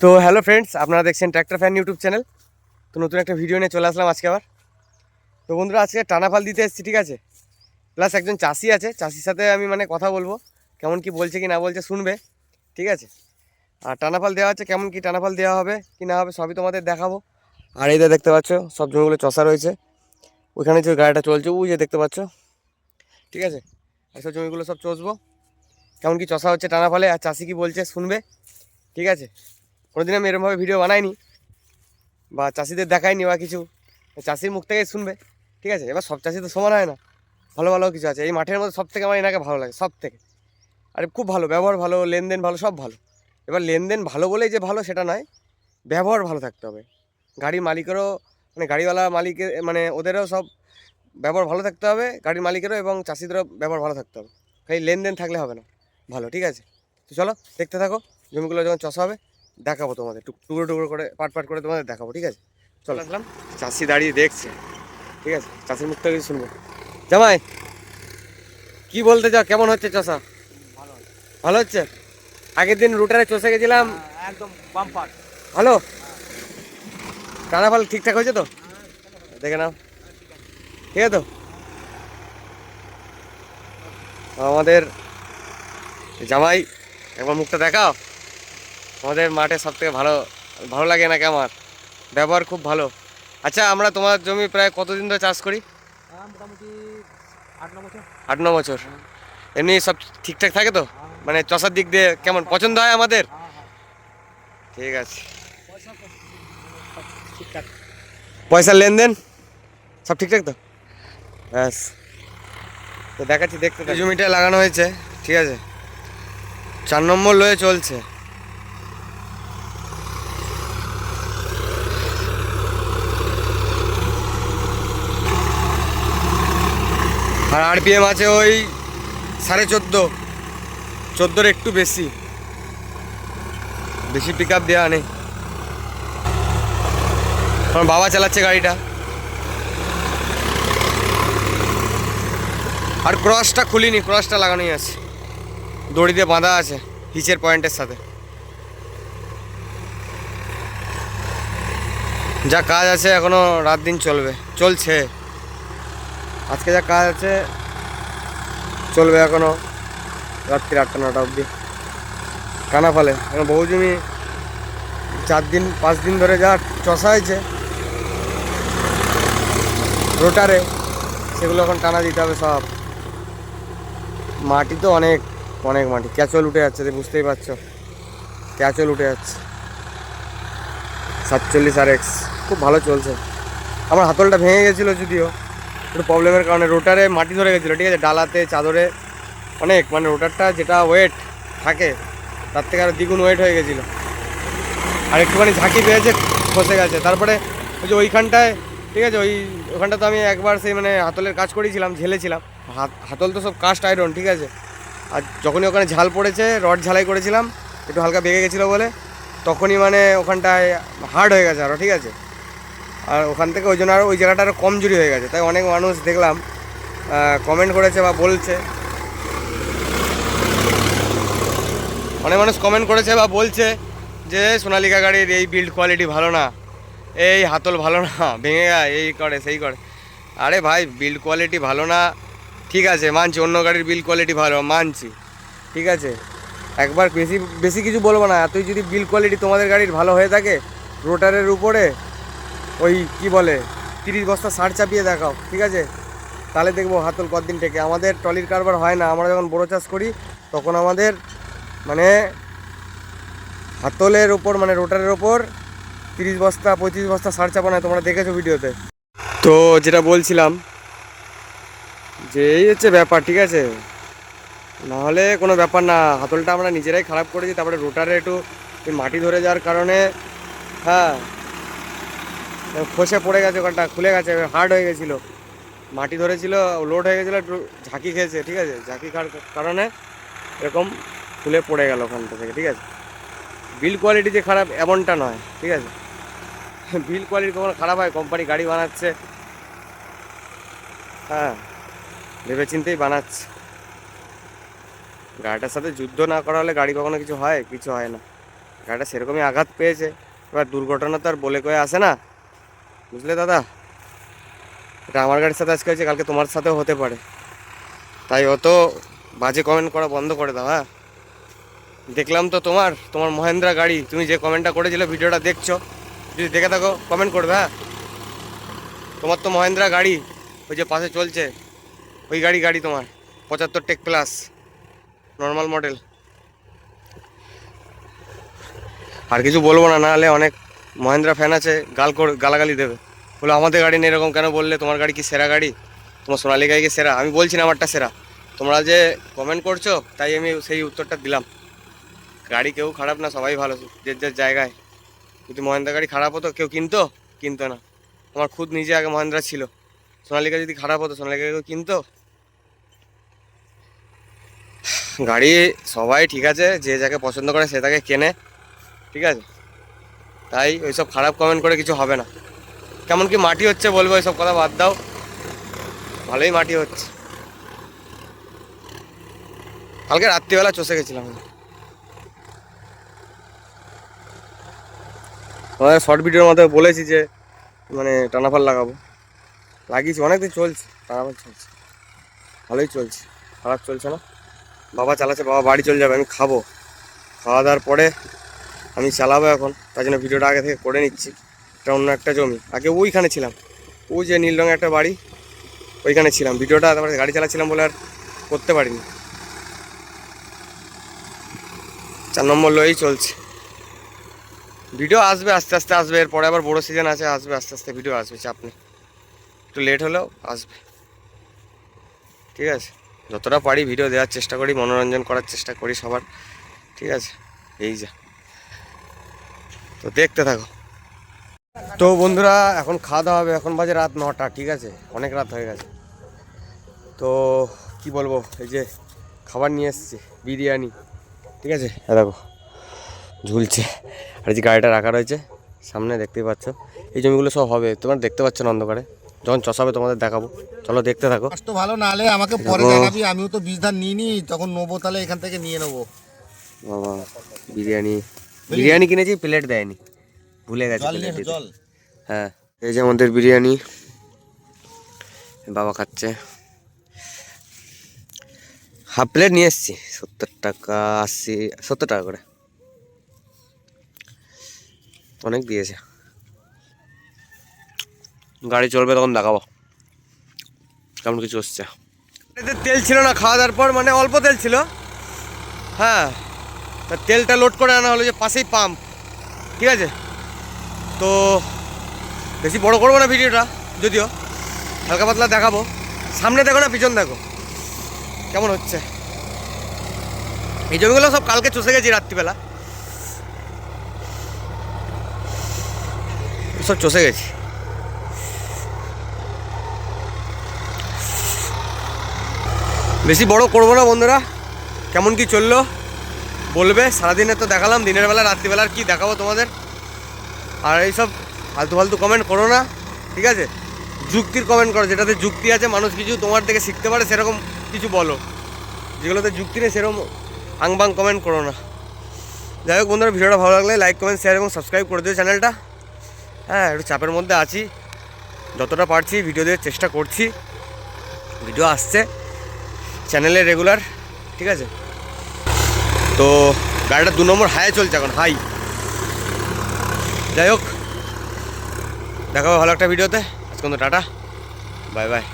তো hello friends, আপনারা দেখছেন ট্র্যাক্টর ফ্যান ইউটিউব চ্যানেল। তো নতুন একটা ভিডিও নিয়ে চলে আসলাম আজকে আবার। তো বন্ধুরা, আজকে টানা ফাল দিতে এসেছি, ঠিক আছে। প্লাস একজন চাষি আছে, চাষির সাথে আমি কথা বলবো, কেমন কি বলছে কি না বলছে শুনবে, ঠিক আছে। আর টানা ফাল দেওয়া হচ্ছে, কেমন কি টানা ফাল দেওয়া হবে কি না হবে সবই তোমাদের দেখাবো। আর এই যে দেখতে পাচ্ছ সব জমিগুলো চষা রয়েছে, ওইখানে যে গাড়িটা চলছে ওই যে দেখতে পাচ্ছ, ঠিক আছে। এইসব জমিগুলো সব চষবো, কেমন কি চষা হচ্ছে টানা ফালে, আর চাষি কি বলছে শুনবে, ঠিক আছে। কোনোদিন আমি এরকমভাবে ভিডিও বানাইনি বা চাষিদের দেখায়নি বা কিছু, চাষির মুখ থেকে শুনবে, ঠিক আছে। এবার সব চাষি তো সমান হয় না, ভালো ভালো কিছু আছে এই মাঠের মধ্যে। সব থেকে আমার এনাকে ভালো লাগে, সব থেকে। আরে খুব ভালো ব্যবহার, ভালো লেনদেন, ভালো সব ভালো। এবার লেনদেন ভালো বলেই যে ভালো সেটা নয়, ব্যবহার ভালো থাকতে হবে। গাড়ির মালিকেরও গাড়িওয়ালা মালিকের ওদেরও সব ব্যবহার ভালো থাকতে হবে, গাড়ির মালিকেরও এবং চাষিদেরও ব্যবহার ভালো থাকতে হবে। খালি লেনদেন থাকলে হবে না, ভালো, ঠিক আছে। তো চলো দেখতে থাকো, জমিগুলো যখন চষা হবে দেখাবো তোমাদের, টুকরো টুকরো করে পাট পাট করে তোমাদের দেখাবো, ঠিক আছে। চলে আসলাম, চাষি দাঁড়িয়ে দেখছে, ঠিক আছে। চাষির মুখ থেকে শুনবো। জামাই, কি বলতে চাও, কেমন হচ্ছে চষা? ভালো ভালো হচ্ছে। আগের দিন রুটারে চষে গেছিলাম, একদম বাম্পার। ভালো। টানা ফাল ঠিকঠাক হয়েছে তো? দেখে নাও, ঠিক আছে তো। আমাদের জামাই, একবার মুখটা দেখাও। আমাদের মাঠে সব থেকে ভালো ভালো লাগে না আমার, ব্যবহার খুব ভালো। আচ্ছা, আমরা তোমার জমি প্রায় কতদিন ধরে চাষ করি? মোটামুটি 8-9 বছর। 8-9 বছর। এমনি সব ঠিকঠাক থাকে তো? চষার দিক দিয়ে কেমন পছন্দ হয় আমাদের? ঠিক আছে। পয়সা সব ঠিকঠাক। পয়সার লেনদেন সব ঠিকঠাক তো? ব্যাস, তো দেখাচ্ছি, দেখতে থাকো। জমিটা লাগানো হয়েছে, ঠিক আছে। 4 নম্বর লয়ে চলছে। আর আরপিএম আছে ওই 14.5, 14-14 একটু বেশি, বেশি পিক আপ দেওয়া নেই। আমার বাবা চালাচ্ছে গাড়িটা। আর ক্রসটা খুলিনি, ক্রসটা লাগানোই আছে, দড়ি দিয়ে বাঁধা আছে হিচের পয়েন্টের সাথে। যা কাজ আছে এখনো রাত দিন চলছে। আজকে যা কাজ আছে চলবে এখনো রাত্রি 8টা-9টা অবধি। টানা ফলে এখন বহু জমি 4-5 দিন ধরে যা চষা হয়েছে রোটারে, সেগুলো এখন টানা দিতে হবে সব। মাটি তো অনেক অনেক মাটি, ক্যাচল উঠে যাচ্ছে, বুঝতেই পারছো, ক্যাচল উঠে যাচ্ছে। 47 RX খুব ভালো চলছে। আমার হাতলটা ভেঙে গেছিলো, যদিও একটু প্রবলেমের কারণে। রোটারে মাটি ধরে গেছিলো, ঠিক আছে, ডালাতে চাদরে অনেক, রোটারটা যেটা ওয়েট থাকে তার থেকে আরও দ্বিগুণ ওয়েট হয়ে গেছিলো। আর একটুখানি ঝাঁকি পেয়েছে, ফসে গেছে। তারপরে ওই যে ওইখানটায়, ঠিক আছে, ওখানটা তো আমি একবার সেই হাতলের কাজ করেছিলাম, ঝেলেছিলাম। হাতল তো সব কাস্ট আয়রন, ঠিক আছে। আর যখনই ওখানে ঝাল পড়েছে, রড ঝালাই করেছিলাম, একটু হালকা বেগে গেছিলো বলে, তখনই ওখানটায় হার্ড হয়ে গেছে আরও, ঠিক আছে। আর ওখান থেকে ওই জন্য আরও ওই জায়গাটা আরও কমজোরি হয়ে গেছে। তাই অনেক মানুষ দেখলাম কমেন্ট করেছে বা বলছে, অনেক মানুষ কমেন্ট করেছে বা বলছে যে সোনালিকা গাড়ির এই বিল্ড কোয়ালিটি ভালো না, এই হাতল ভালো না, ভেঙে যায়, এই করে সেই করে। আরে ভাই, বিল্ড কোয়ালিটি ভালো না ঠিক আছে, মানছি, অন্য গাড়ির বিল্ড কোয়ালিটি ভালো মানছি, ঠিক আছে। একবার বেশি বেশি কিছু বলবো না। এতই যদি বিল্ড কোয়ালিটি তোমাদের গাড়ির ভালো হয়ে থাকে, রোটারের উপরে ওই কি বলে 30 বস্তা সার চাপিয়ে দেখাও, ঠিক আছে, তাহলে দেখবো হাতল কতদিন টেকে। আমাদের ট্রলির কারবার হয় না, আমরা যখন বড় চাষ করি তখন আমাদের হাতলের ওপর রোটারের ওপর 30 বস্তা 35 বস্তা সার চাপানো হয়, তোমরা দেখেছো ভিডিওতে। তো যেটা বলছিলাম যে এই হচ্ছে ব্যাপার, ঠিক আছে। নাহলে কোনো ব্যাপার না, হাতলটা আমরা নিজেরাই খারাপ করেছি। তারপরে রোটারে একটু মাটি ধরে যাওয়ার কারণে, হ্যাঁ, খসে পড়ে গেছে, ওখানটা খুলে গেছে, হার্ড হয়ে গেছিলো, মাটি ধরেছিল, লোড হয়ে গেছিলো, একটু ঝাঁকি খেয়েছে, ঠিক আছে। ঝাঁকি খাওয়ার কারণে এরকম খুলে পড়ে গেল ওখানটা থেকে, ঠিক আছে। বিল্ড কোয়ালিটি যে খারাপ এমনটা নয়, ঠিক আছে। বিল্ড কোয়ালিটি কখনো খারাপ হয়? কোম্পানি গাড়ি বানাচ্ছে, হ্যাঁ, ভেবে চিন্তেই বানাচ্ছে। গাড়িটার সাথে যুদ্ধ না করা হলে গাড়ি কখনো কিছু হয়? কিছু হয় না। গাড়িটা সেরকমই আঘাত পেয়েছে। এবার দুর্ঘটনা তো আর বলে কয়ে আসে না, বুঝলে দাদা। এটা আমার গাড়ির সাথে আজকে হয়েছে, কালকে তোমার সাথেও হতে পারে। তাই অত বাজে কমেন্ট করা বন্ধ করে দাও। হ্যাঁ, দেখলাম তো তোমার মহেন্দ্রা গাড়ি, তুমি যে কমেন্টটা করেছিলে ভিডিওটা দেখছো, যদি দেখে থাকো কমেন্ট করবে। হ্যাঁ, তোমার তো মহেন্দ্রা গাড়ি ওই যে পাশে চলছে, ওই গাড়ি তোমার 75 টেক প্লাস নর্মাল মডেল। আর কিছু বলবো না, নাহলে অনেক মহেন্দ্রা ফ্যান আছে গালাগালি দেবে, বলে আমাদের গাড়ি নিয়ে এরকম কেন বললে, তোমার গাড়ি কি সেরা গাড়ি, তোমার সোনালী গাড়ি কি সেরা। আমি বলছি না আমারটা সেরা, তোমরা যে কমেন্ট করছো তাই আমি সেই উত্তরটা দিলাম। গাড়ি কেউ খারাপ না, সবাই ভালো, যে জায়গায়। যদি মহেন্দ্রা গাড়ি খারাপ হতো কেউ কিনতো না। আমার খুদ নিজে আগে মহেন্দ্রা ছিল, সোনালিকা যদি খারাপ হতো সোনালিকা কেউ কিনতো। গাড়ি সবাই ঠিক আছে, যে যাকে পছন্দ করে সে তাকে কেনে, ঠিক আছে। তাই ওইসব খারাপ কমেন্ট করে কিছু হবে না। কেমন কি মাটি হচ্ছে বলবো, ওইসব কথা বাদ দাও, ভালোই মাটি হচ্ছে। কালকে রাত্রিবেলা চষে গেছিলাম। আমাদের শর্ট ভিডিওর মধ্যে বলেছি যে মানে টানাফাল লাগাবো, লাগিয়েছি, অনেকদিন চলছে, টানাফাল চলছে, ভালোই চলছে, খারাপ চলছে না। বাবা চালাচ্ছে, বাবা বাড়ি চলে যাবে, আমি খাবো, খাওয়া দাওয়ার পরে আমি চালাবো এখন। তাই জন্য ভিডিওটা আগে থেকে করে নিচ্ছি। এটা অন্য একটা জমি, আগে ওইখানে ছিলাম, ওই যে নীল রঙের একটা বাড়ি, ওইখানে ছিলাম। ভিডিওটা তারপরে গাড়ি চালাচ্ছিলাম বলে আর করতে পারিনি। 4 নম্বর লয়েই চলছে। ভিডিও আসবে আস্তে আস্তে আসবে, এরপরে আবার বড়ো সিজন আছে, আসবে আস্তে আস্তে ভিডিও আসবে, চাপ নেই, একটু লেট হলেও আসবে, ঠিক আছে। যতটা পারি ভিডিও দেওয়ার চেষ্টা করি, মনোরঞ্জন করার চেষ্টা করি সবার, ঠিক আছে। এই যা, তো দেখতে থাকো। তো বন্ধুরা এখন খাওয়া দাওয়া হবে, এখন বাজে রাত 9টা, ঠিক আছে, অনেক রাত হয়ে গেছে। তো কি বলবো, এই যে খাবার নিয়ে এসছি বিরিয়ানি, ঠিক আছে, দেখো ঝুলছে। আর যে গাড়িটা রাখা রয়েছে সামনে দেখতেই পাচ্ছ, এই জমিগুলো সব হবে, তোমার দেখতে পাচ্ছ না অন্ধকারে, যখন চষাবে তোমাদের দেখাবো, চলো দেখতে থাকো। তো ভালো, না হলে আমাকে পরে জানাবি, আমিও তো বীজ ধান নিইনি, তখন নেবো, তাহলে এখান থেকে নিয়ে নেবো। বাবা বিরিয়ানি কিনেছি, প্লেট দেয়নি, ভুলে গেছে প্লেট দিতে। জল, হ্যাঁ, এই যে আমাদের বিরিয়ানি, বাবা খাচ্ছে। হাফ প্লেট নিয়ে এসছি 70 টাকা, 70 টাকা করে, অনেক দিয়েছে। গাড়ি চলবে তখন দেখাবো কেমন কিছু হচ্ছে। এতে তেল ছিল না খাওয়া দাওয়ার পর, মানে অল্প তেল ছিল। হ্যাঁ, তা তেলটা লোড করে আনা হলো যে পাশেই পাম্প, ঠিক আছে। তো বেশি বড় করবো না ভিডিওটা, যদিও হালকা পাতলা দেখাবো। সামনে দেখো না পিছন দেখো কেমন হচ্ছে। এই জমিগুলো সব কালকে চষে গেছি রাত্রিবেলা, সব চষে গেছি। বেশি বড় করবো না বন্ধুরা, কেমন কি চললো বলবে। সারাদিনে তো দেখালাম, দিনের বেলা রাত্রিবেলার কি দেখাবো তোমাদের। আর এইসব ফালতু ফালতু কমেন্ট করো না, ঠিক আছে। যুক্তির কমেন্ট করো, যেটাতে যুক্তি আছে, মানুষ কিছু তোমার থেকে শিখতে পারে সেরকম কিছু বলো। যেগুলোতে যুক্তি নেই সেরকম আংবাং কমেন্ট করো না। যাই হোক বন্ধুরা, ভিডিওটা ভালো লাগলে লাইক কমেন্ট শেয়ার এবং সাবস্ক্রাইব করে দিও চ্যানেলটা। হ্যাঁ, একটু চাপের মধ্যে আছি, যতটা পারছি ভিডিও দেওয়ার চেষ্টা করছি, ভিডিও আসছে চ্যানেলে রেগুলার, ঠিক আছে। তো গাড়িটা 2 নম্বর হাই চলছে এখন, হাই। যাই হোক, দেখা হবে ভালো একটা ভিডিওতে। আজকে টাটা, বাই বাই।